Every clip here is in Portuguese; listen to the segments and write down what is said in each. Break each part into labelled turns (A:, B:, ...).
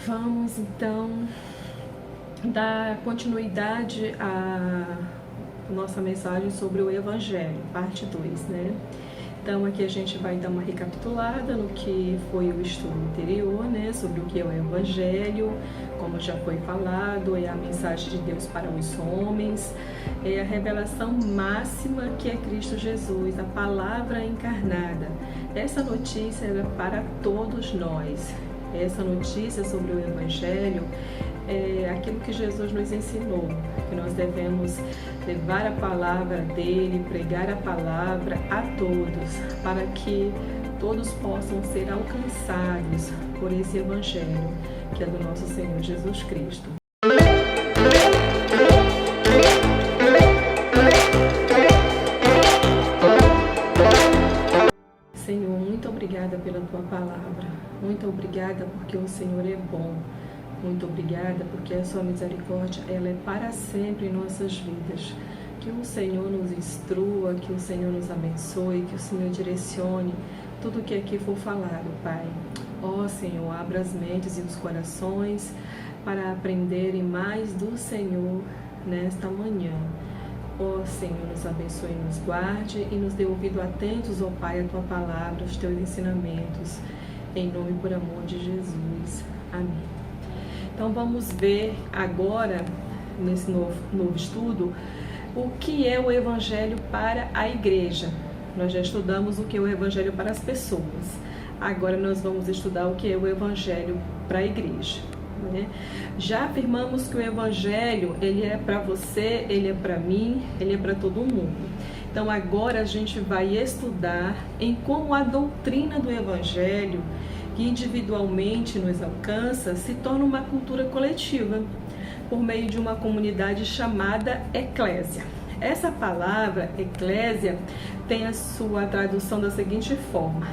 A: Vamos então dar continuidade à nossa mensagem sobre o Evangelho, parte 2, né? Então aqui a gente vai dar uma recapitulada no que foi o estudo anterior, né? Sobre o que é o Evangelho, como já foi falado, é a mensagem de Deus para os homens, é a revelação máxima que é Cristo Jesus, a palavra encarnada. Essa notícia é para todos nós. Essa notícia sobre o Evangelho é aquilo que Jesus nos ensinou, que nós devemos levar a palavra dele, pregar a palavra a todos, para que todos possam ser alcançados por esse Evangelho, que é do nosso Senhor Jesus Cristo. Senhor, muito obrigada pela tua palavra. Muito obrigada porque o Senhor é bom. Muito obrigada porque a sua misericórdia ela é para sempre em nossas vidas. Que o Senhor nos instrua, que o Senhor nos abençoe, que o Senhor direcione tudo o que aqui for falado, Pai. Ó Senhor, abra as mentes e os corações para aprenderem mais do Senhor nesta manhã. Ó Senhor, nos abençoe e nos guarde e nos dê ouvido atentos, ó Pai, a tua palavra, os teus ensinamentos. Em nome e por amor de Jesus. Amém. Então vamos ver agora, nesse novo estudo, o que é o Evangelho para a igreja. Nós já estudamos o que é o Evangelho para as pessoas. Agora nós vamos estudar o que é o Evangelho para a igreja. Né? Já afirmamos que o Evangelho ele é para você, ele é para mim, ele é para todo mundo. Então agora a gente vai estudar em como a doutrina do Evangelho, que individualmente nos alcança, se torna uma cultura coletiva, por meio de uma comunidade chamada eclésia. Essa palavra, eclésia, tem a sua tradução da seguinte forma: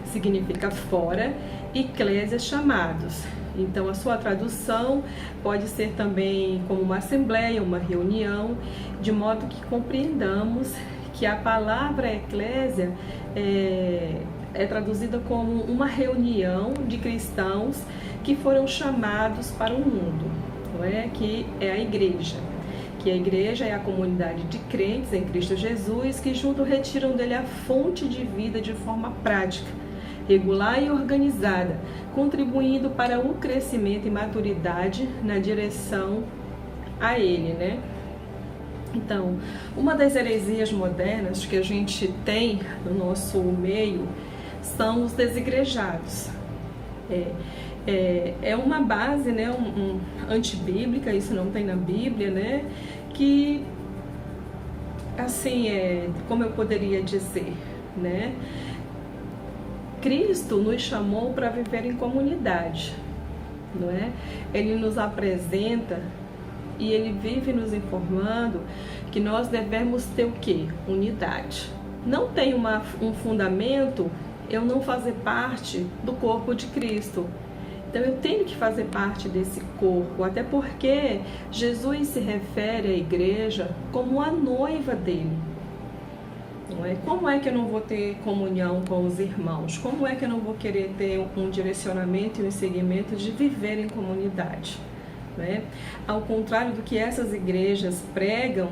A: significa fora, eclésia, chamados. Então, a sua tradução pode ser também como uma assembleia, uma reunião, de modo que compreendamos que a palavra eclésia é traduzida como uma reunião de cristãos que foram chamados para o mundo, não é? Que é a igreja. Que a igreja é a comunidade de crentes em Cristo Jesus que juntos retiram dele a fonte de vida de forma prática, regular e organizada, contribuindo para o crescimento e maturidade na direção a ele, né? Então, uma das heresias modernas que a gente tem no nosso meio são os desigrejados. É uma base, né, antibíblica, isso não tem na Bíblia, né, que, assim, como eu poderia dizer, né, Cristo nos chamou para viver em comunidade, não é? Ele nos apresenta e ele vive nos informando que nós devemos ter o quê? Unidade. Não tem um fundamento eu não fazer parte do corpo de Cristo. Então eu tenho que fazer parte desse corpo, até porque Jesus se refere à igreja como a noiva dele. Não é? Como é que eu não vou ter comunhão com os irmãos? Como é que eu não vou querer ter um direcionamento e um seguimento de viver em comunidade? Não é? Ao contrário do que essas igrejas pregam,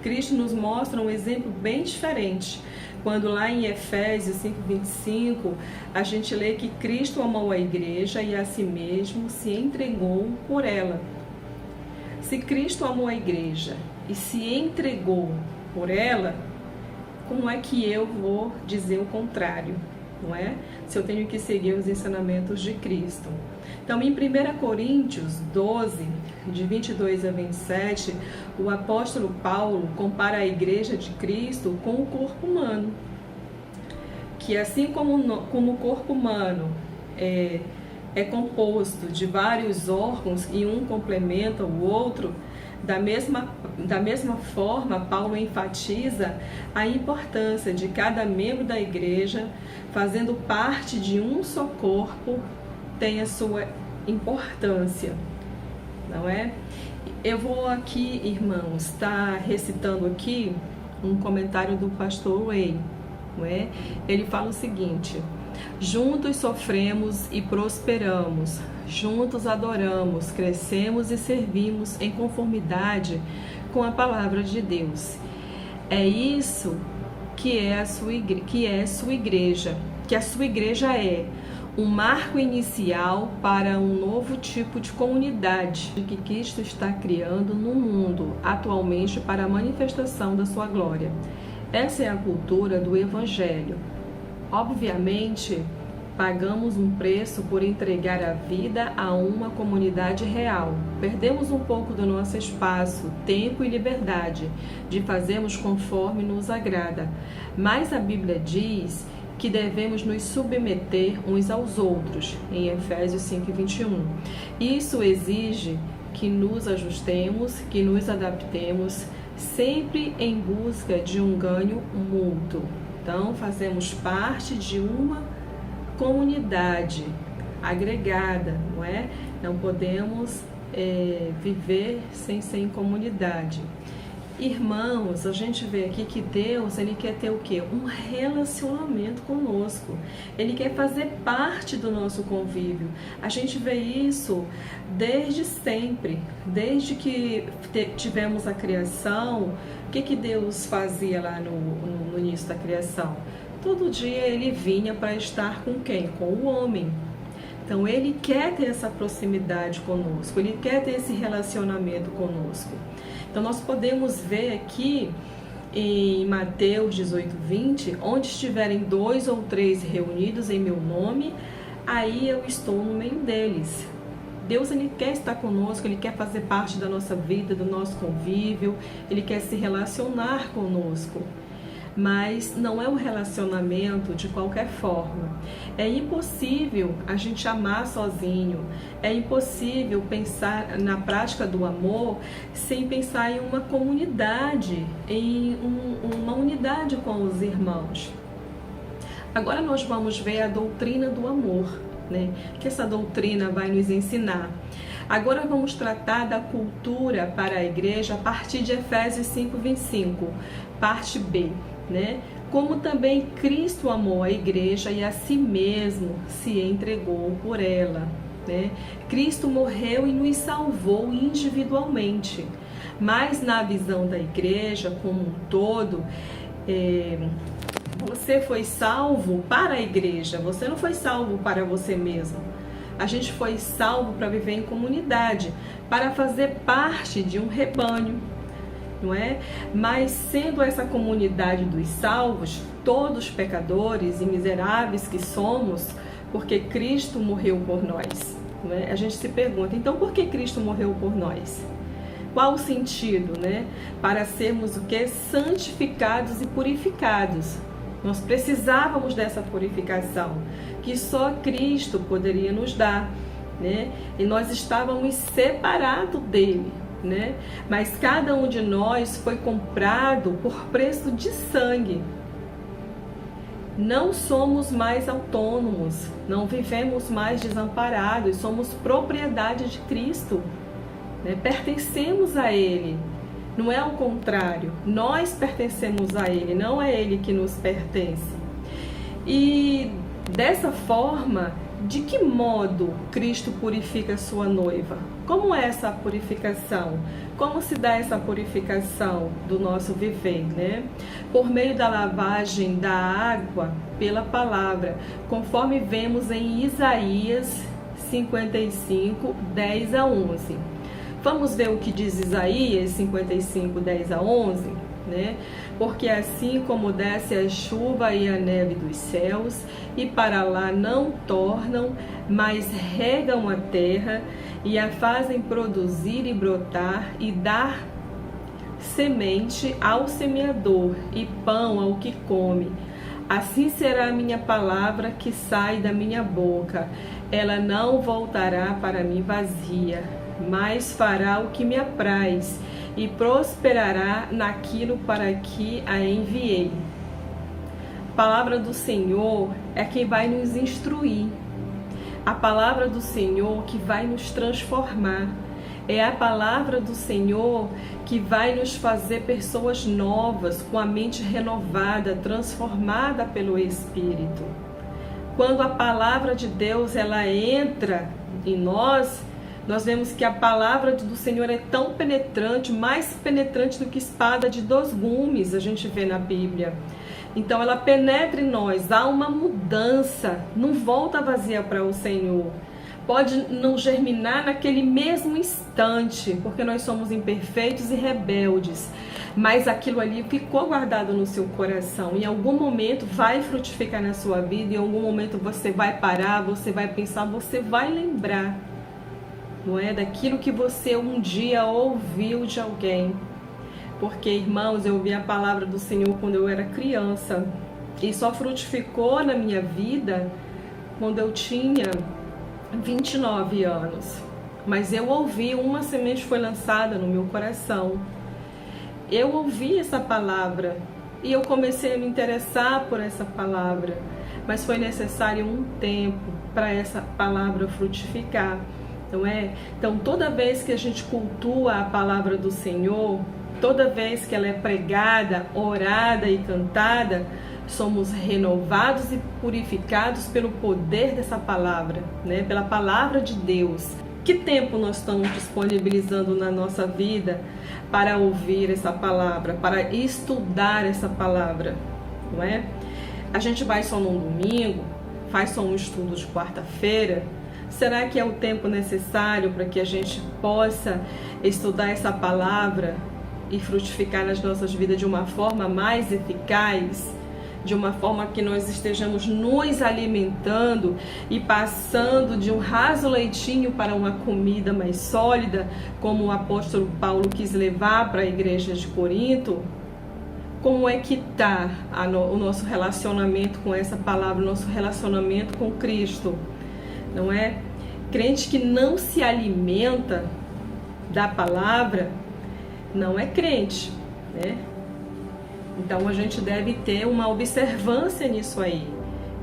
A: Cristo nos mostra um exemplo bem diferente. Quando lá em Efésios 5:25, a gente lê que Cristo amou a igreja e a si mesmo se entregou por ela. Se Cristo amou a igreja e se entregou por ela, como é que eu vou dizer o contrário, não é? Se eu tenho que seguir os ensinamentos de Cristo. Então, em 1 Coríntios 12, de 22 a 27, o apóstolo Paulo compara a igreja de Cristo com o corpo humano. Que assim como o corpo humano é composto de vários órgãos e um complementa o outro, da mesma forma, Paulo enfatiza a importância de cada membro da igreja, fazendo parte de um só corpo, tem a sua importância, não é? Eu vou aqui, irmãos, estar recitando aqui um comentário do pastor Way, não é? Ele fala o seguinte: Juntos sofremos e prosperamos, juntos adoramos, crescemos e servimos em conformidade com a palavra de Deus. É isso que a sua igreja, que a sua igreja é um marco inicial para um novo tipo de comunidade que Cristo está criando no mundo atualmente para a manifestação da sua glória. Essa é a cultura do Evangelho. Obviamente, pagamos um preço por entregar a vida a uma comunidade real. Perdemos um pouco do nosso espaço, tempo e liberdade de fazermos conforme nos agrada. Mas a Bíblia diz que devemos nos submeter uns aos outros, em Efésios 5:21. Isso exige que nos ajustemos, que nos adaptemos, sempre em busca de um ganho mútuo. Então, fazemos parte de uma comunidade agregada, não é? Não podemos viver sem ser em comunidade. Irmãos, a gente vê aqui que Deus, Ele quer ter o quê? Um relacionamento conosco. Ele quer fazer parte do nosso convívio. A gente vê isso desde sempre, desde que tivemos a criação. O que Deus fazia lá no início da criação? Todo dia Ele vinha para estar com quem? Com o homem. Então, Ele quer ter essa proximidade conosco, Ele quer ter esse relacionamento conosco. Então, nós podemos ver aqui em Mateus 18:20, onde estiverem 2 ou 3 reunidos em meu nome, aí eu estou no meio deles. Deus, Ele quer estar conosco, Ele quer fazer parte da nossa vida, do nosso convívio, Ele quer se relacionar conosco. Mas não é um relacionamento de qualquer forma. É impossível a gente amar sozinho. É impossível pensar na prática do amor sem pensar em uma comunidade, em uma unidade com os irmãos. Agora nós vamos ver a doutrina do amor, né? Que essa doutrina vai nos ensinar. Agora vamos tratar da cultura para a igreja a partir de Efésios 5:25, parte B. Né? Como também Cristo amou a igreja e a si mesmo se entregou por ela. Né? Cristo morreu e nos salvou individualmente, mas na visão da igreja como um todo, você foi salvo para a igreja, você não foi salvo para você mesmo. A gente foi salvo para viver em comunidade, para fazer parte de um rebanho. Não é? Mas sendo essa comunidade dos salvos, todos pecadores e miseráveis que somos, porque Cristo morreu por nós. Não é? A gente se pergunta, então por que Cristo morreu por nós? Qual o sentido, né? Para sermos o que? Santificados e purificados. Nós precisávamos dessa purificação, que só Cristo poderia nos dar, né? E nós estávamos separados dele. Né? Mas cada um de nós foi comprado por preço de sangue. Não somos mais autônomos, não vivemos mais desamparados, somos propriedade de Cristo, né? Pertencemos a Ele, não é o contrário, nós pertencemos a Ele, não é Ele que nos pertence. E dessa forma, de que modo Cristo purifica a sua noiva? Como é essa purificação? Como se dá essa purificação do nosso viver, né? Por meio da lavagem da água pela palavra, conforme vemos em Isaías 55, 10 a 11. Vamos ver o que diz Isaías 55, 10 a 11? Né? Porque assim como desce a chuva e a neve dos céus, e para lá não tornam, mas regam a terra, e a fazem produzir e brotar, e dar semente ao semeador, e pão ao que come. Assim será a minha palavra que sai da minha boca. Ela não voltará para mim vazia, mas fará o que me apraz, e prosperará naquilo para que a enviei. A palavra do Senhor é quem vai nos instruir. A palavra do Senhor que vai nos transformar. É a palavra do Senhor que vai nos fazer pessoas novas, com a mente renovada, transformada pelo Espírito. quando a palavra de Deus ela entra em nós, nós vemos que a palavra do Senhor é tão penetrante, mais penetrante do que espada de 2 gumes, a gente vê na Bíblia. Então ela penetra em nós, há uma mudança, não volta vazia para o Senhor. Pode não germinar naquele mesmo instante, porque nós somos imperfeitos e rebeldes, mas aquilo ali ficou guardado no seu coração. Em algum momento vai frutificar na sua vida, em algum momento você vai parar, você vai pensar, você vai lembrar, não é? Daquilo que você um dia ouviu de alguém. Porque, irmãos, eu ouvi a palavra do Senhor quando eu era criança e só frutificou na minha vida quando eu tinha 29 anos. Mas eu ouvi, uma semente foi lançada no meu coração. Eu ouvi essa palavra e eu comecei a me interessar por essa palavra. Mas foi necessário um tempo para essa palavra frutificar, não é? Então, toda vez que a gente cultua a palavra do Senhor, toda vez que ela é pregada, orada e cantada, somos renovados e purificados pelo poder dessa palavra, né? Pela palavra de Deus. Que tempo nós estamos disponibilizando na nossa vida para ouvir essa palavra, para estudar essa palavra, não é? A gente vai só num domingo, faz só um estudo de quarta-feira. Será que é o tempo necessário para que a gente possa estudar essa palavra e frutificar nas nossas vidas de uma forma mais eficaz, de uma forma que nós estejamos nos alimentando e passando de um raso leitinho para uma comida mais sólida, como o apóstolo Paulo quis levar para a igreja de Corinto? Como é que está o nosso relacionamento com essa palavra, o nosso relacionamento com Cristo? Não é? Crente que não se alimenta da palavra não é crente, né? Então a gente deve ter uma observância nisso aí.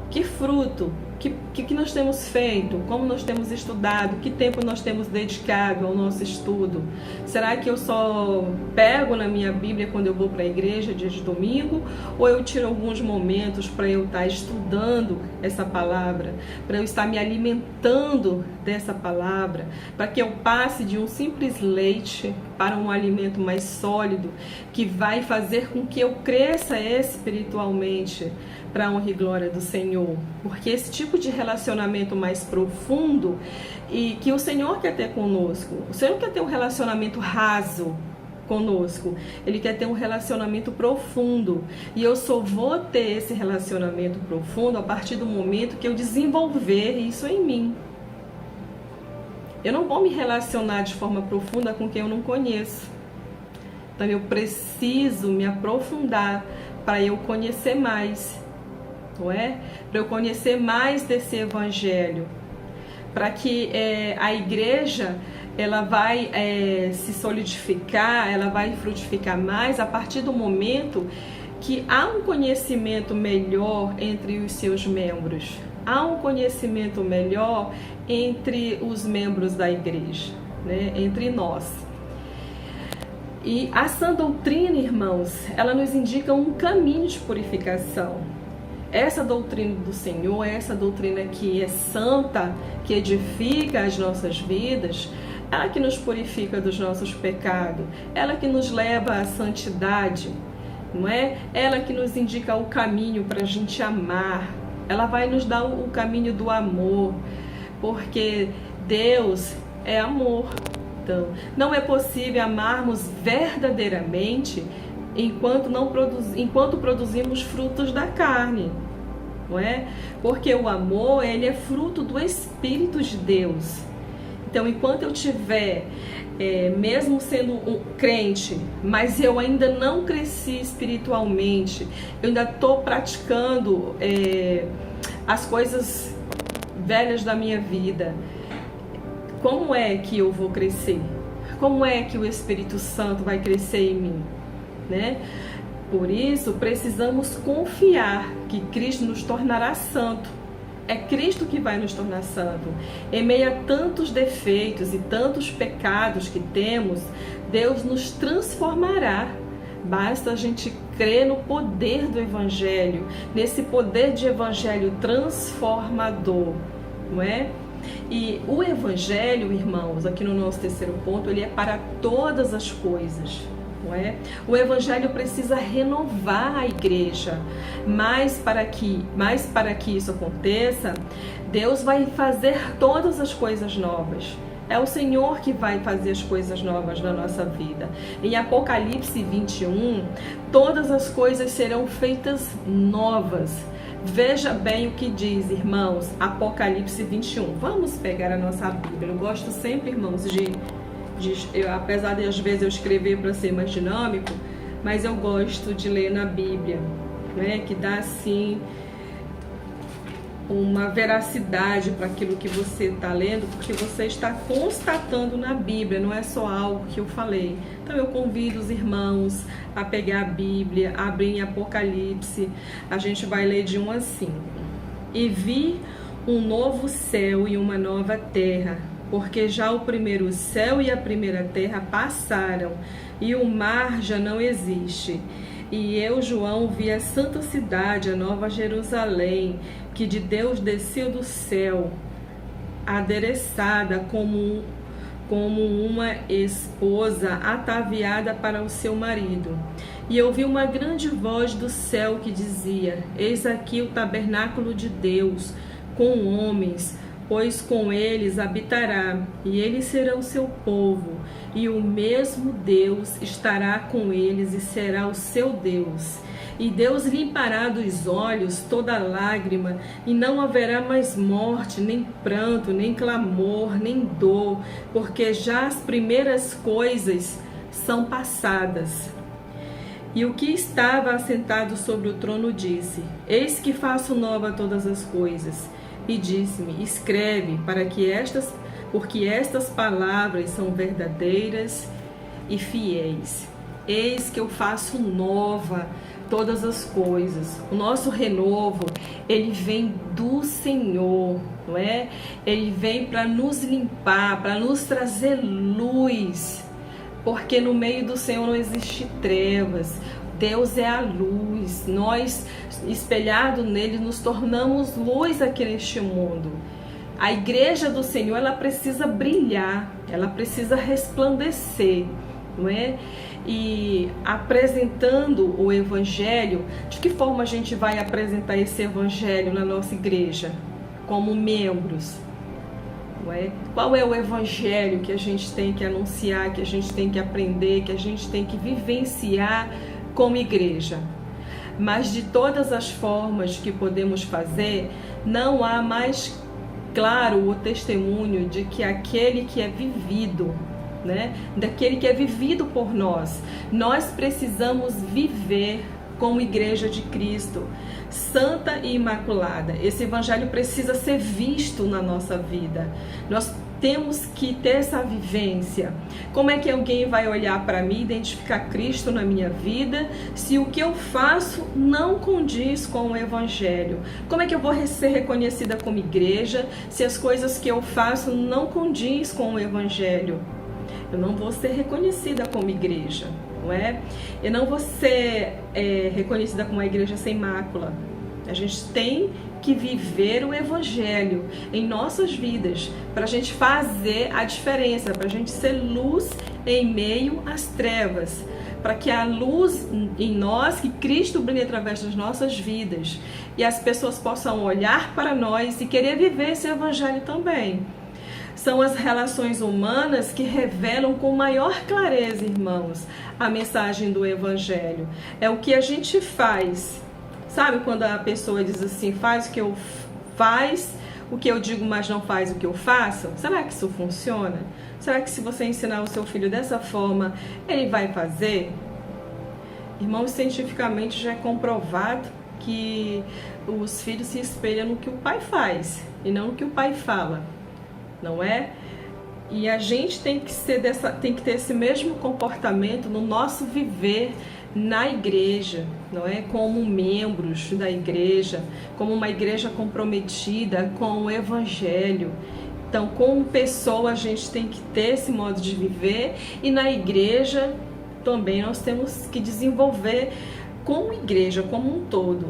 A: Que fruto, que nós temos feito, como nós temos estudado, que tempo nós temos dedicado ao nosso estudo? Será que eu só pego na minha Bíblia quando eu vou para a igreja dia de domingo? Ou eu tiro alguns momentos para eu estar estudando essa palavra, para eu estar me alimentando dessa palavra, para que eu passe de um simples leite para um alimento mais sólido, que vai fazer com que eu cresça espiritualmente para a honra e glória do Senhor? Porque esse tipo de relacionamento mais profundo e que o Senhor quer ter conosco, o Senhor quer ter um relacionamento raso conosco, Ele quer ter um relacionamento profundo, e eu só vou ter esse relacionamento profundo a partir do momento que eu desenvolver isso em mim. Eu não vou me relacionar de forma profunda com quem eu não conheço. Então eu preciso me aprofundar para eu conhecer mais, não é? Para eu conhecer mais desse evangelho, para que a igreja ela vai se solidificar, ela vai frutificar mais a partir do momento que há um conhecimento melhor entre os seus membros, há um conhecimento melhor entre os membros da igreja, né? Entre nós. E a sã doutrina, irmãos, ela nos indica um caminho de purificação. Essa doutrina do Senhor, essa doutrina que é santa, que edifica as nossas vidas, ela que nos purifica dos nossos pecados, ela que nos leva à santidade, não é? Ela que nos indica o caminho para a gente amar, ela vai nos dar o caminho do amor, porque Deus é amor. Então, não é possível amarmos verdadeiramente enquanto produzimos frutos da carne, não é? Porque o amor, ele é fruto do Espírito de Deus. Então, enquanto eu tiver, mesmo sendo um crente, mas eu ainda não cresci espiritualmente, eu ainda estou praticando as coisas velhas da minha vida, como é que eu vou crescer? Como é que o Espírito Santo vai crescer em mim, né? Por isso, precisamos confiar que Cristo nos tornará santo. É Cristo que vai nos tornar santo. Em meio a tantos defeitos e tantos pecados que temos, Deus nos transformará. Basta a gente crer no poder do Evangelho, nesse poder de Evangelho transformador, não é? E o Evangelho, irmãos, aqui no nosso terceiro ponto, ele é para todas as coisas, não é? O Evangelho precisa renovar a igreja, mas para que isso aconteça, Deus vai fazer todas as coisas novas. É o Senhor que vai fazer as coisas novas na nossa vida. Em Apocalipse 21, todas as coisas serão feitas novas. Veja bem o que diz, irmãos, Apocalipse 21. Vamos pegar a nossa Bíblia. Eu gosto sempre, irmãos, apesar de às vezes eu escrever para ser mais dinâmico, mas eu gosto de ler na Bíblia, né? Que dá assim uma veracidade para aquilo que você está lendo, porque você está constatando na Bíblia, não é só algo que eu falei. Então eu convido os irmãos a pegar a Bíblia, abrir em Apocalipse, a gente vai ler de 1 a 5. E vi um novo céu e uma nova terra, porque já o primeiro céu e a primeira terra passaram, e o mar já não existe. E eu, João, vi a santa cidade, a nova Jerusalém, que de Deus desceu do céu, adereçada como uma esposa ataviada para o seu marido. E eu vi uma grande voz do céu que dizia: eis aqui o tabernáculo de Deus com homens, pois com eles habitará, e eles serão seu povo, e o mesmo Deus estará com eles e será o seu Deus. E Deus limpará dos olhos toda lágrima, e não haverá mais morte, nem pranto, nem clamor, nem dor, porque já as primeiras coisas são passadas. E o que estava assentado sobre o trono disse: eis que faço nova todas as coisas. E disse-me: escreve, porque estas palavras são verdadeiras e fiéis. Eis que eu faço nova todas as coisas. O nosso renovo, ele vem do Senhor, não é? Ele vem para nos limpar, para nos trazer luz, porque no meio do Senhor não existe trevas. Deus é a luz. Nós, espelhados nele, nos tornamos luz aqui neste mundo. A igreja do Senhor, ela precisa brilhar, ela precisa resplandecer, não é? E apresentando o Evangelho, de que forma a gente vai apresentar esse Evangelho na nossa igreja? Como membros, não é? Qual é o Evangelho que a gente tem que anunciar, que a gente tem que aprender, que a gente tem que vivenciar como igreja? Mas de todas as formas que podemos fazer, não há mais claro o testemunho de que aquele que é vivido, né, daquele que é vivido por nós. Nós precisamos viver como igreja de Cristo, santa e imaculada. Esse evangelho precisa ser visto na nossa vida. Nós temos que ter essa vivência. Como é que alguém vai olhar para mim, identificar Cristo na minha vida, se o que eu faço não condiz com o Evangelho? Como é que eu vou ser reconhecida como igreja, se as coisas que eu faço não condiz com o Evangelho? Eu não vou ser reconhecida como igreja, não é? Eu não vou ser reconhecida como uma igreja sem mácula. A gente tem que viver o Evangelho em nossas vidas, para a gente fazer a diferença, para a gente ser luz em meio às trevas, para que a luz em nós, que Cristo brilhe através das nossas vidas, e as pessoas possam olhar para nós e querer viver esse Evangelho também. São as relações humanas que revelam com maior clareza, irmãos, a mensagem do Evangelho. É o que a gente faz. Sabe quando a pessoa diz assim: faz o que eu digo, mas não faz o que eu faço? Será que isso funciona? Será que se você ensinar o seu filho dessa forma, ele vai fazer? Irmãos, cientificamente já é comprovado que os filhos se espelham no que o pai faz e não no que o pai fala, não é? E a gente tem que ter esse mesmo comportamento no nosso viver na igreja, não é? Como membros da igreja, como uma igreja comprometida com o Evangelho. Então, como pessoa, a gente tem que ter esse modo de viver, e na igreja também nós temos que desenvolver como igreja, como um todo,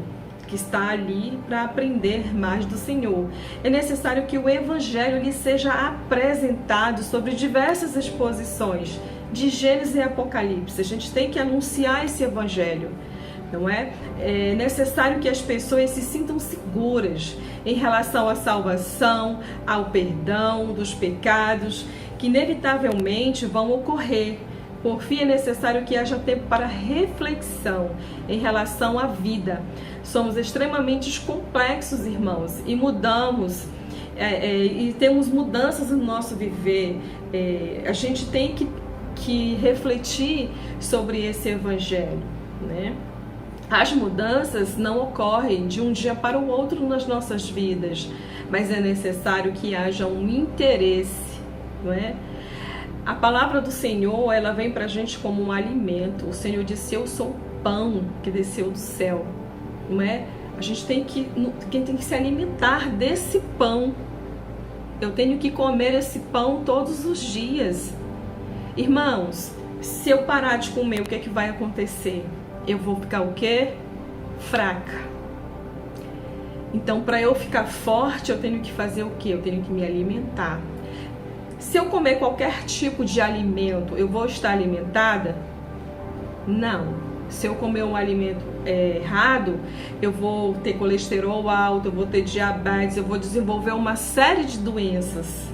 A: que está ali para aprender mais do Senhor, é necessário que o Evangelho lhe seja apresentado sobre diversas exposições de Gênesis e Apocalipse. A gente tem que anunciar esse Evangelho, não é? É necessário que as pessoas se sintam seguras em relação à salvação, ao perdão dos pecados, que inevitavelmente vão ocorrer. Por fim, é necessário que haja tempo para reflexão em relação à vida. Somos extremamente complexos, irmãos, e mudamos, e temos mudanças no nosso viver. A gente tem que refletir sobre esse Evangelho, né? As mudanças não ocorrem de um dia para o outro nas nossas vidas, mas é necessário que haja um interesse, não é? A palavra do Senhor, ela vem pra gente como um alimento. O Senhor disse: eu sou o pão que desceu do céu, não é? A gente tem que se alimentar desse pão. Eu tenho que comer esse pão todos os dias. Irmãos, se eu parar de comer, o que é que vai acontecer? Eu vou ficar o quê? Fraca. Então, para eu ficar forte, eu tenho que fazer o quê? Eu tenho que me alimentar. Se eu comer qualquer tipo de alimento, eu vou estar alimentada? Não. Se eu comer um alimento errado, eu vou ter colesterol alto, eu vou ter diabetes, eu vou desenvolver uma série de doenças,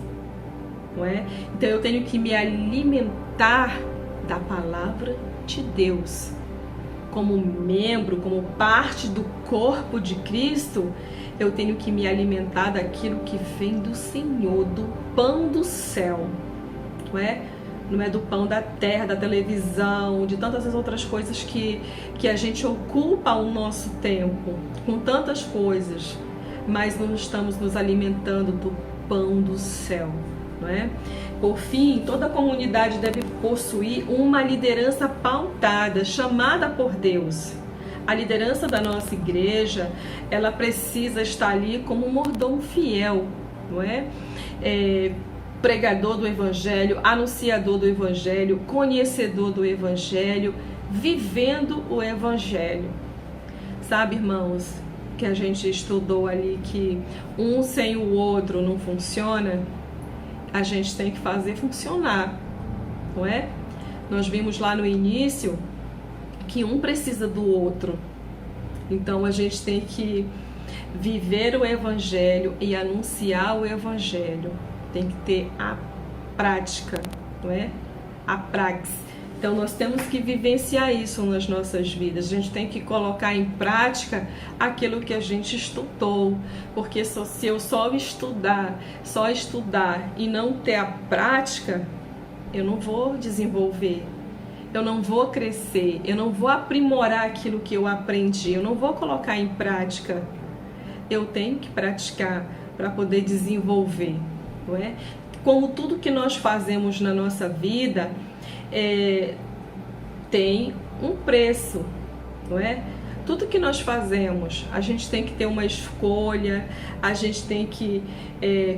A: não é? Então eu tenho que me alimentar da palavra de Deus. Como membro, como parte do corpo de Cristo, eu tenho que me alimentar daquilo que vem do Senhor, do pão do céu, não é? Não é do pão da terra, da televisão, de tantas outras coisas que a gente ocupa o nosso tempo, com tantas coisas, mas não estamos nos alimentando do pão do céu, não é? Por fim, toda a comunidade deve possuir uma liderança pautada, chamada por Deus. A liderança da nossa igreja, ela precisa estar ali como um mordomo fiel, não é? Pregador do Evangelho, anunciador do Evangelho, conhecedor do Evangelho, vivendo o Evangelho. Sabe, irmãos, que a gente estudou ali que um sem o outro não funciona? A gente tem que fazer funcionar, não é? Nós vimos lá no início que um precisa do outro. Então a gente tem que viver o Evangelho e anunciar o Evangelho. Tem que ter a prática, não é? A praxis. Então nós temos que vivenciar isso nas nossas vidas. A gente tem que colocar em prática aquilo que a gente estudou. Porque se eu só estudar e não ter a prática, eu não vou desenvolver. Eu não vou crescer, eu não vou aprimorar aquilo que eu aprendi, eu não vou colocar em prática. Eu tenho que praticar para poder desenvolver, não é? Como tudo que nós fazemos na nossa vida tem um preço, não é? Tudo que nós fazemos, a gente tem que ter uma escolha, a gente tem que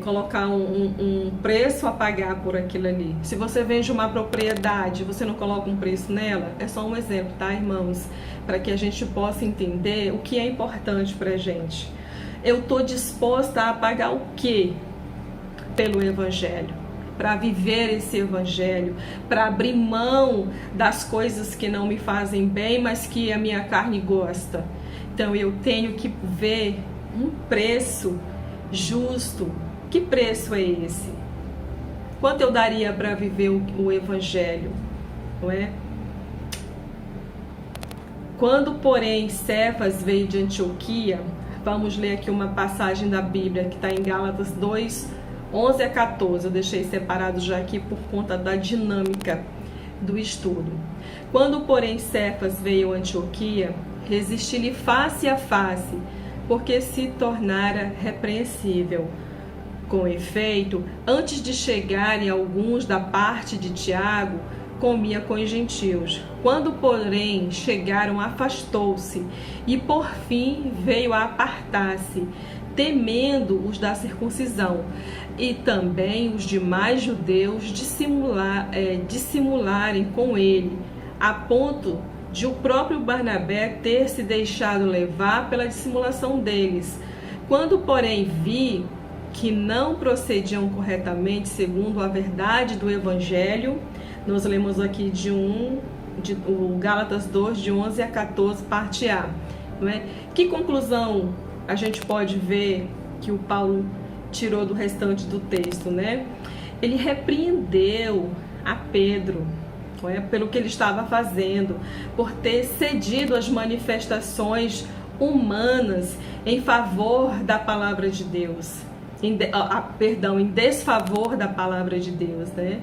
A: colocar um preço a pagar por aquilo ali. Se você vende uma propriedade, você não coloca um preço nela? É só um exemplo, tá, irmãos? Para que a gente possa entender o que é importante para a gente. Eu estou disposta a pagar o quê pelo Evangelho? Para viver esse Evangelho, para abrir mão das coisas que não me fazem bem, mas que a minha carne gosta. Então eu tenho que ver um preço justo. Que preço é esse? Quanto eu daria para viver o Evangelho? Não é? Quando, porém, Cefas veio de Antioquia, vamos ler aqui uma passagem da Bíblia que está em Gálatas 2, 11 a 14, eu deixei separado já aqui por conta da dinâmica do estudo. Quando, porém, Cefas veio a Antioquia, resisti-lhe face a face, porque se tornara repreensível. Com efeito, antes de chegarem alguns da parte de Tiago, comia com os gentios. Quando, porém, chegaram, afastou-se, e por fim veio a apartar-se, temendo os da circuncisão, e também os demais judeus dissimularem com ele, a ponto de o próprio Barnabé ter se deixado levar pela dissimulação deles. Quando, porém, vi que não procediam corretamente segundo a verdade do Evangelho, nós lemos aqui o Gálatas 2, de 11 a 14, parte A. Não é? Que conclusão a gente pode ver que o Paulo tirou do restante do texto, né? Ele repreendeu a Pedro, não é? Pelo que ele estava fazendo, por ter cedido às manifestações humanas em favor da palavra de Deus, em desfavor da palavra de Deus, né?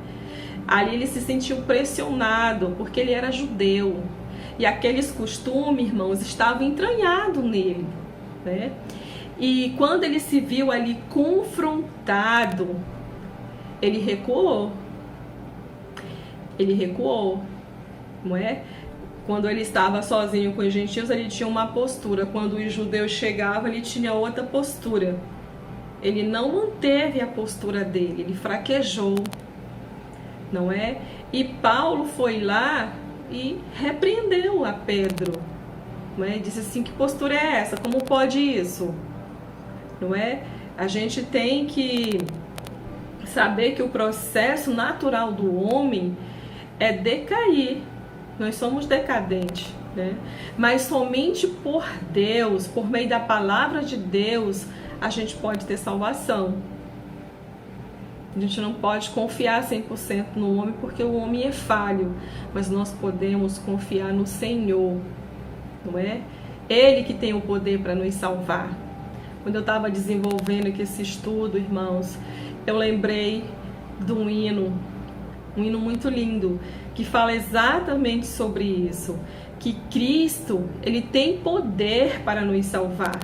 A: Ali ele se sentiu pressionado, porque ele era judeu, e aqueles costumes, irmãos, estavam entranhados nele, né? E quando ele se viu ali confrontado, ele recuou. Ele recuou, não é? Quando ele estava sozinho com os gentios, ele tinha uma postura. Quando os judeus chegavam, ele tinha outra postura. Ele não manteve a postura dele, ele fraquejou, não é? E Paulo foi lá e repreendeu a Pedro, não é? Disse assim: que postura é essa? Como pode isso? Não é? A gente tem que saber que o processo natural do homem é decair. Nós somos decadentes, né? Mas somente por Deus, por meio da palavra de Deus, a gente pode ter salvação. A gente não pode confiar 100% no homem, porque o homem é falho, mas nós podemos confiar no Senhor, não é? Ele que tem o poder para nos salvar. Quando eu estava desenvolvendo aqui esse estudo, irmãos, eu lembrei de um hino muito lindo, que fala exatamente sobre isso, que Cristo, ele tem poder para nos salvar,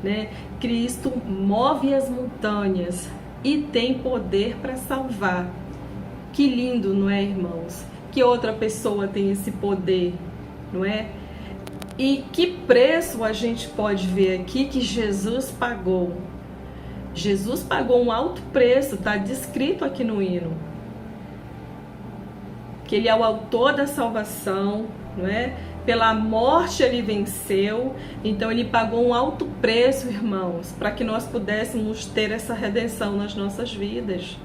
A: né? Cristo move as montanhas e tem poder para salvar. Que lindo, não é, irmãos? Que outra pessoa tem esse poder, não é? E que preço a gente pode ver aqui que Jesus pagou. Jesus pagou um alto preço, está descrito aqui no hino. Que ele é o autor da salvação, não é? Pela morte ele venceu, então ele pagou um alto preço, irmãos, para que nós pudéssemos ter essa redenção nas nossas vidas,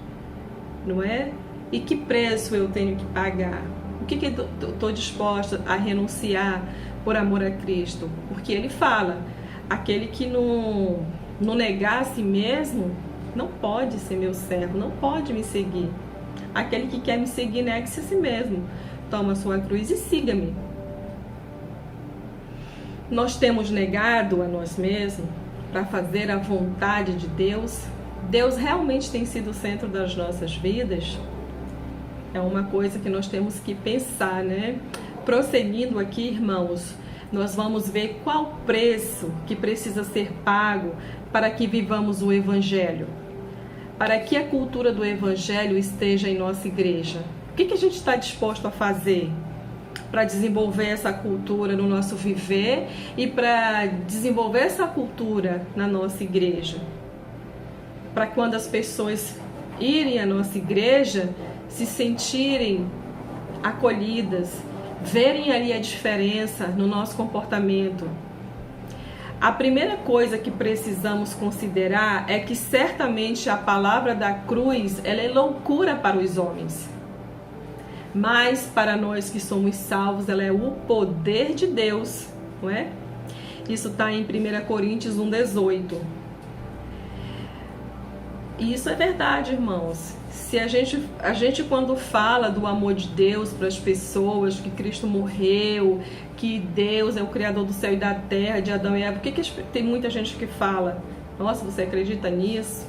A: não é? E que preço eu tenho que pagar? O que eu estou disposta a renunciar por amor a Cristo? Porque ele fala, aquele que não negar a si mesmo, não pode ser meu servo, não pode me seguir. Aquele que quer me seguir, negue-se a si mesmo. Toma a sua cruz e siga-me. Nós temos negado a nós mesmos para fazer a vontade de Deus. Deus realmente tem sido o centro das nossas vidas? É uma coisa que nós temos que pensar, né? Prosseguindo aqui, irmãos, nós vamos ver qual preço que precisa ser pago para que vivamos o Evangelho. Para que a cultura do Evangelho esteja em nossa igreja. O que a gente está disposto a fazer para desenvolver essa cultura no nosso viver e para desenvolver essa cultura na nossa igreja? Para quando as pessoas irem à nossa igreja, se sentirem acolhidas, verem ali a diferença no nosso comportamento. A primeira coisa que precisamos considerar é que certamente a palavra da cruz, ela é loucura para os homens. Mas para nós que somos salvos, ela é o poder de Deus, não é? Isso está em 1 Coríntios 1,18. E isso é verdade, irmãos. Se a gente quando fala do amor de Deus para as pessoas, que Cristo morreu, que Deus é o Criador do céu e da terra, de Adão e Eva, por que tem muita gente que fala, nossa, você acredita nisso?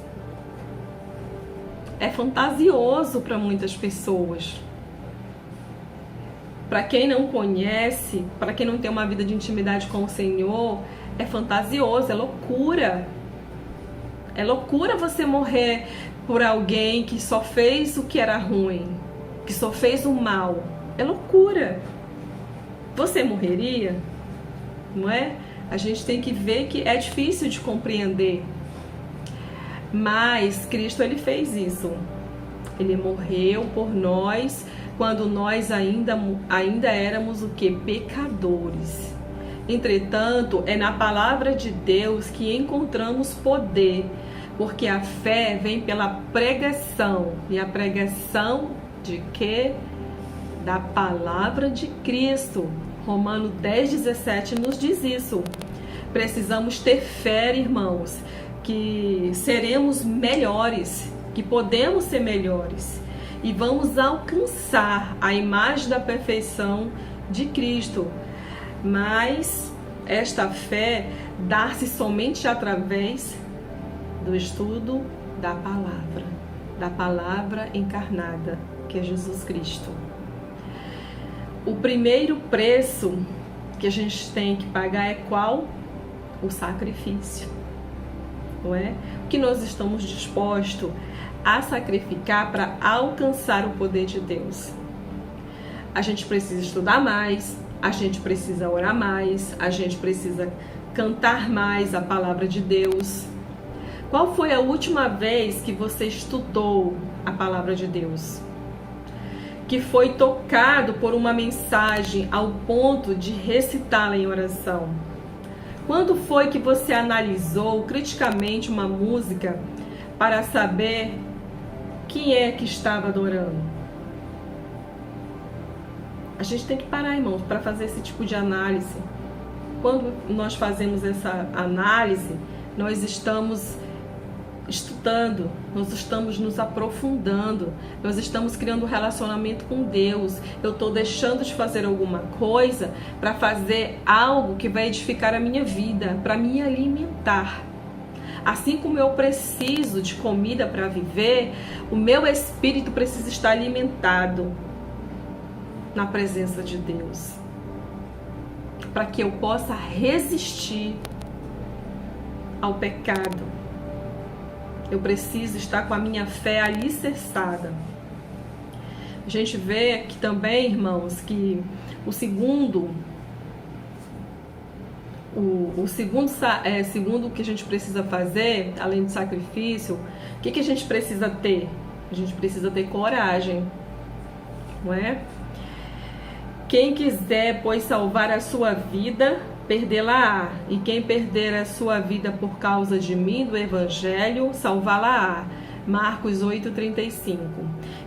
A: É fantasioso para muitas pessoas. Para quem não conhece, para quem não tem uma vida de intimidade com o Senhor, é fantasioso, é loucura. É loucura você morrer por alguém que só fez o que era ruim, que só fez o mal. É loucura. Você morreria? Não é? A gente tem que ver que é difícil de compreender. Mas Cristo, ele fez isso. Ele morreu por nós quando nós ainda éramos o que? Pecadores. Entretanto, é na palavra de Deus que encontramos poder, porque a fé vem pela pregação. E a pregação de quê? Da palavra de Cristo. Romanos 10:17 nos diz isso. Precisamos ter fé, irmãos, que seremos melhores, que podemos ser melhores e vamos alcançar a imagem da perfeição de Cristo. Mas esta fé dá-se somente através do estudo da palavra encarnada, que é Jesus Cristo. O primeiro preço que a gente tem que pagar é qual? O sacrifício, não é? O que nós estamos dispostos a sacrificar para alcançar o poder de Deus. A gente precisa estudar mais, a gente precisa orar mais, a gente precisa cantar mais a palavra de Deus. Qual foi a última vez que você estudou a palavra de Deus? Que foi tocado por uma mensagem ao ponto de recitá-la em oração? Quando foi que você analisou criticamente uma música para saber quem é que estava adorando? A gente tem que parar, irmãos, para fazer esse tipo de análise. Quando nós fazemos essa análise, nós estamos estudando, nós estamos nos aprofundando, nós estamos criando um relacionamento com Deus. Eu estou deixando de fazer alguma coisa para fazer algo que vai edificar a minha vida, para me alimentar. Assim como eu preciso de comida para viver, o meu espírito precisa estar alimentado na presença de Deus, para que eu possa resistir ao pecado. Eu preciso estar com a minha fé alicerçada. A gente vê aqui também, irmãos, que o segundo que a gente precisa fazer, além do sacrifício, o que a gente precisa ter? A gente precisa ter coragem, não é? Quem quiser, pois, salvar a sua vida, perdê-la-á. E quem perder a sua vida por causa de mim, do Evangelho, salvá-la-á. Marcos 8:35.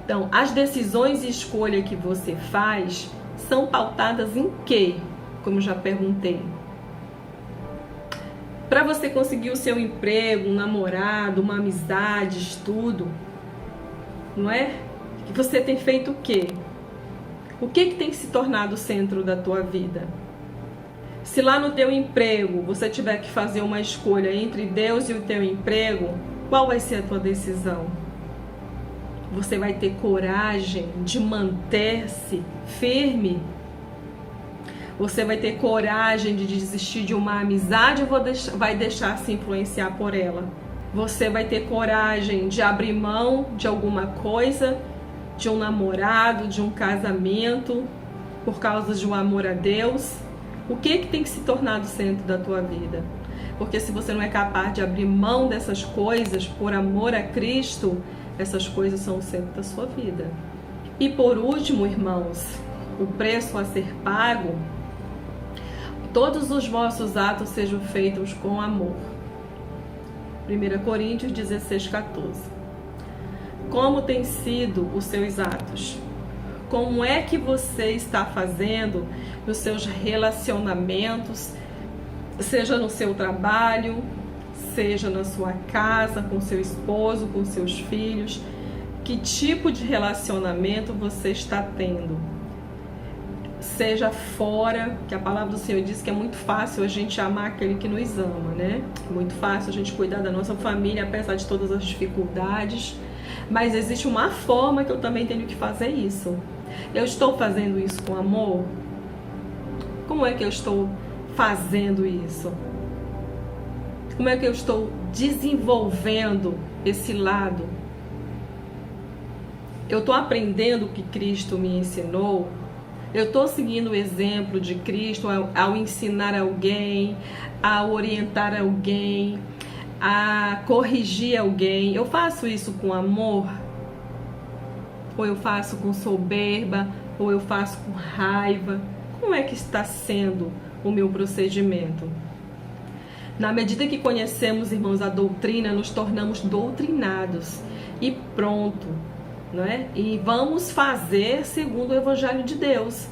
A: Então, as decisões e escolha que você faz são pautadas em quê? Como já perguntei. Para você conseguir o seu emprego, um namorado, uma amizade, estudo, não é? Que você tem feito o quê? O que tem se tornado o centro da tua vida? Se lá no teu emprego você tiver que fazer uma escolha entre Deus e o teu emprego, qual vai ser a tua decisão? Você vai ter coragem de manter-se firme? Você vai ter coragem de desistir de uma amizade ou vai deixar se influenciar por ela? Você vai ter coragem de abrir mão de alguma coisa, de um namorado, de um casamento, por causa de um amor a Deus? O que tem que se tornar o centro da tua vida? Porque se você não é capaz de abrir mão dessas coisas por amor a Cristo, essas coisas são o centro da sua vida. E por último, irmãos, o preço a ser pago: todos os vossos atos sejam feitos com amor. 1 Coríntios 16:14. Como têm sido os seus atos? Como é que você está fazendo nos seus relacionamentos, seja no seu trabalho, seja na sua casa, com seu esposo, com seus filhos? Que tipo de relacionamento você está tendo? Seja fora, que a palavra do Senhor diz que é muito fácil a gente amar aquele que nos ama, né? É muito fácil a gente cuidar da nossa família, apesar de todas as dificuldades. Mas existe uma forma que eu também tenho que fazer isso. Eu estou fazendo isso com amor? Como é que eu estou fazendo isso? Como é que eu estou desenvolvendo esse lado? Eu estou aprendendo o que Cristo me ensinou? Eu estou seguindo o exemplo de Cristo ao ensinar alguém, a orientar alguém, a corrigir alguém? Eu faço isso com amor? Ou eu faço com soberba? Ou eu faço com raiva? Como é que está sendo o meu procedimento? Na medida que conhecemos, irmãos, a doutrina, nos tornamos doutrinados e pronto, não é? E vamos fazer segundo o Evangelho de Deus,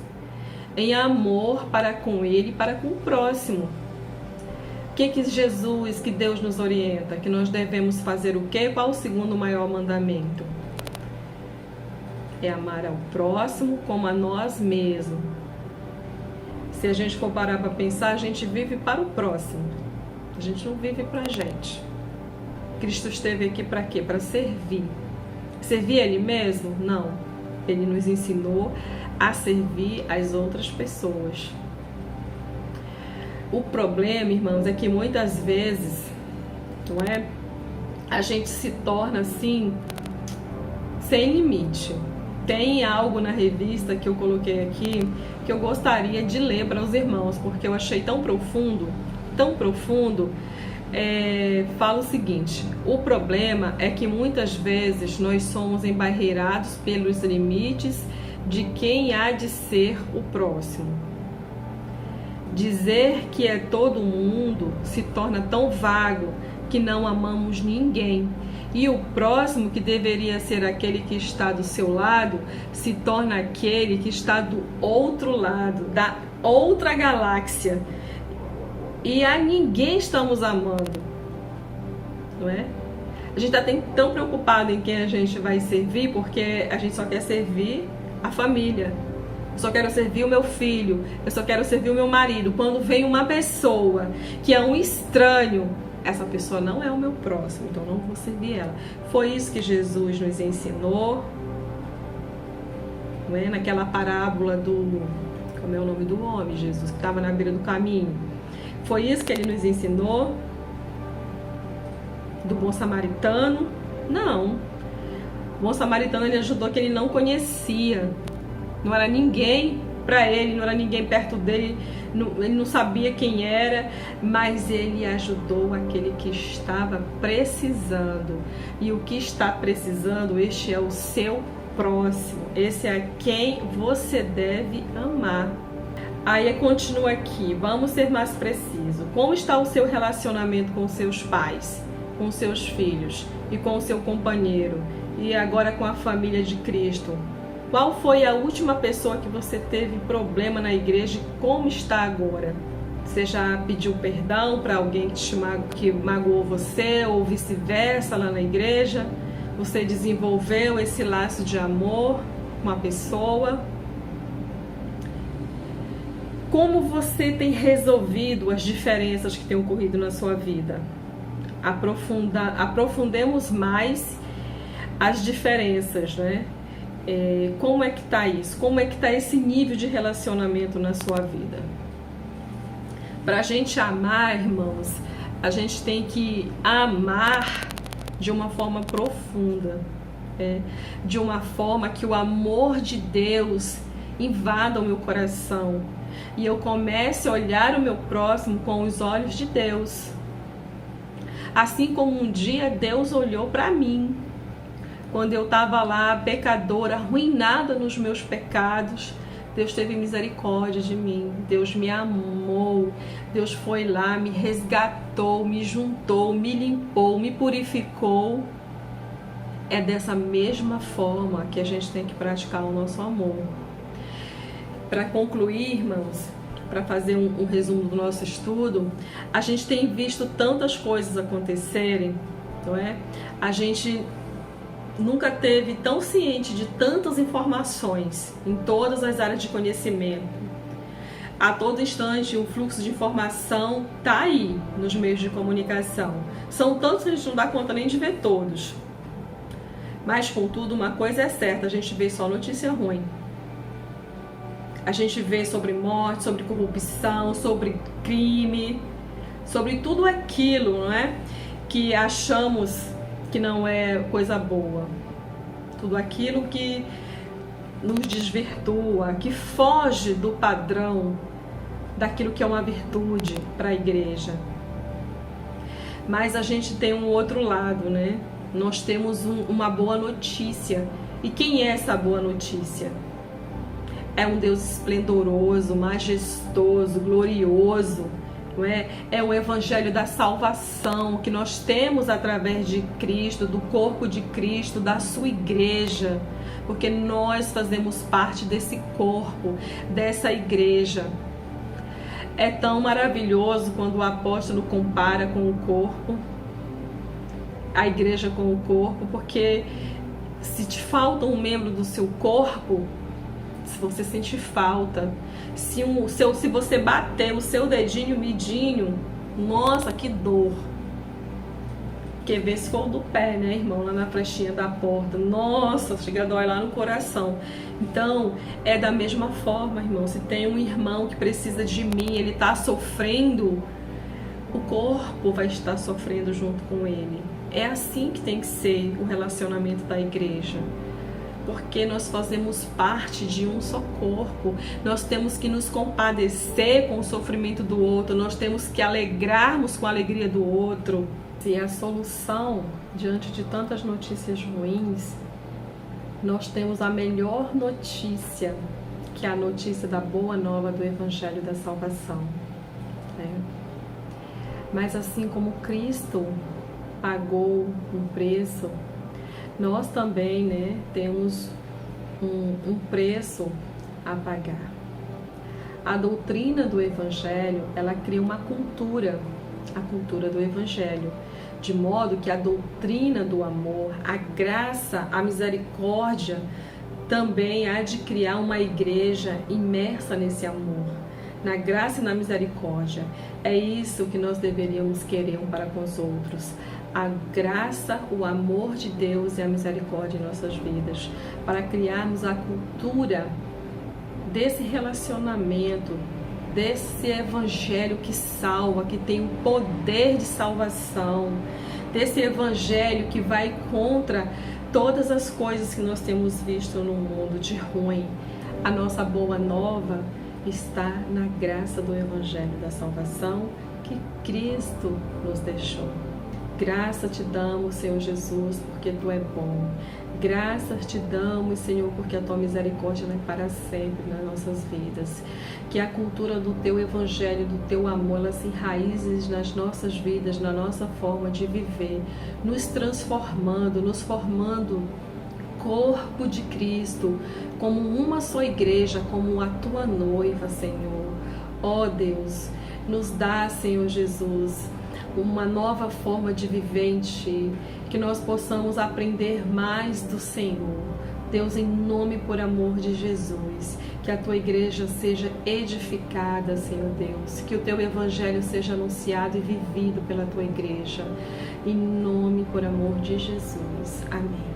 A: em amor para com Ele e para com o próximo. O que Jesus, que Deus nos orienta? Que nós devemos fazer o quê? Qual o segundo maior mandamento? É amar ao próximo como a nós mesmos. Se a gente for parar para pensar, a gente vive para o próximo. A gente não vive para a gente. Cristo esteve aqui para quê? Para servir. Servir Ele mesmo? Não. Ele nos ensinou a servir as outras pessoas. O problema, irmãos, é que muitas vezes, não é? A gente se torna assim, sem limite. Tem algo na revista que eu coloquei aqui que eu gostaria de ler para os irmãos, porque eu achei tão profundo, fala o seguinte: o problema é que muitas vezes nós somos embarreirados pelos limites de quem há de ser o próximo. Dizer que é todo mundo se torna tão vago que não amamos ninguém. E o próximo, que deveria ser aquele que está do seu lado, se torna aquele que está do outro lado, da outra galáxia. E a ninguém estamos amando, não é? A gente está tão preocupado em quem a gente vai servir, porque a gente só quer servir a família. Eu só quero servir o meu filho, eu só quero servir o meu marido. Quando vem uma pessoa que é um estranho, essa pessoa não é o meu próximo, então não vou servir ela. Foi isso que Jesus nos ensinou, não é? Naquela parábola do... Como é o nome do homem, Jesus, que estava na beira do caminho. Foi isso que ele nos ensinou? Do bom samaritano? Não. O bom samaritano, ele ajudou quem ele não conhecia. Não era ninguém para ele, não era ninguém perto dele, ele não sabia quem era, mas ele ajudou aquele que estava precisando. E o que está precisando, este é o seu próximo. Esse é quem você deve amar. Aí continua aqui, vamos ser mais precisos. Como está o seu relacionamento com seus pais, com seus filhos e com o seu companheiro? E agora com a família de Cristo? Qual foi a última pessoa que você teve problema na igreja e como está agora? Você já pediu perdão para alguém que magoou você ou vice-versa lá na igreja? Você desenvolveu esse laço de amor com a pessoa? Como você tem resolvido as diferenças que têm ocorrido na sua vida? Aprofundemos mais as diferenças, né? Como é que está isso? Como é que está esse nível de relacionamento na sua vida? Para a gente amar, irmãos, a gente tem que amar de uma forma profunda, de uma forma que o amor de Deus invada o meu coração e eu comece a olhar o meu próximo com os olhos de Deus. Assim como um dia Deus olhou para mim, quando eu estava lá, pecadora, arruinada nos meus pecados, Deus teve misericórdia de mim, Deus me amou, Deus foi lá, me resgatou, me juntou, me limpou, me purificou. É dessa mesma forma que a gente tem que praticar o nosso amor. Para concluir, irmãos, para fazer um resumo do nosso estudo, a gente tem visto tantas coisas acontecerem, não é? A gente nunca teve tão ciente de tantas informações em todas as áreas de conhecimento. A todo instante o fluxo de informação está aí nos meios de comunicação. São tantos que a gente não dá conta nem de ver todos. Mas, contudo, uma coisa é certa, a gente vê só notícia ruim. A gente vê sobre morte, sobre corrupção, sobre crime, sobre tudo aquilo, não é? Que achamos que não é coisa boa. Tudo aquilo que nos desvirtua, que foge do padrão daquilo que é uma virtude para a igreja. Mas a gente tem um outro lado, né? nós temos uma boa notícia. E quem é essa boa notícia? É um Deus esplendoroso, majestoso, glorioso, não é? É o evangelho da salvação que nós temos através de Cristo, do corpo de Cristo, da sua igreja, porque nós fazemos parte desse corpo, dessa igreja. É tão maravilhoso quando o apóstolo compara com o corpo, a igreja com o corpo, porque se te falta um membro do seu corpo, se você sentir falta, se você bater o seu dedinho midinho, nossa, que dor. Quer ver se for do pé, né, irmão, lá na flechinha da porta, nossa, chega a dói lá no coração. Então, é da mesma forma, irmão, se tem um irmão que precisa de mim, ele está sofrendo, o corpo vai estar sofrendo junto com ele. É assim que tem que ser o relacionamento da igreja, porque nós fazemos parte de um só corpo. Nós temos que nos compadecer com o sofrimento do outro, nós temos que alegrarmos com a alegria do outro. E a solução, diante de tantas notícias ruins, nós temos a melhor notícia, que é a notícia da boa nova do Evangelho da Salvação, né? Mas assim como Cristo pagou um preço, nós também, né, temos um preço a pagar. A doutrina do Evangelho, ela cria uma cultura, a cultura do Evangelho, de modo que a doutrina do amor, a graça, a misericórdia, também há de criar uma igreja imersa nesse amor, na graça e na misericórdia. É isso que nós deveríamos querer um para com os outros. A graça, o amor de Deus e a misericórdia em nossas vidas, para criarmos a cultura desse relacionamento, desse evangelho que salva, que tem o poder de salvação, desse evangelho que vai contra todas as coisas que nós temos visto no mundo de ruim. A nossa boa nova está na graça do evangelho da salvação que Cristo nos deixou. Graça te damos, Senhor Jesus, porque Tu é bom. Graças te damos, Senhor, porque a Tua misericórdia é para sempre nas nossas vidas. Que a cultura do Teu Evangelho, do Teu amor, ela se enraize nas nossas vidas, na nossa forma de viver, nos transformando, nos formando corpo de Cristo, como uma só igreja, como a Tua noiva, Senhor. Ó Deus, nos dá, Senhor Jesus, uma nova forma de viver em Ti, que nós possamos aprender mais do Senhor. Deus, em nome e por amor de Jesus, que a Tua igreja seja edificada, Senhor Deus, que o Teu Evangelho seja anunciado e vivido pela Tua igreja, em nome e por amor de Jesus. Amém.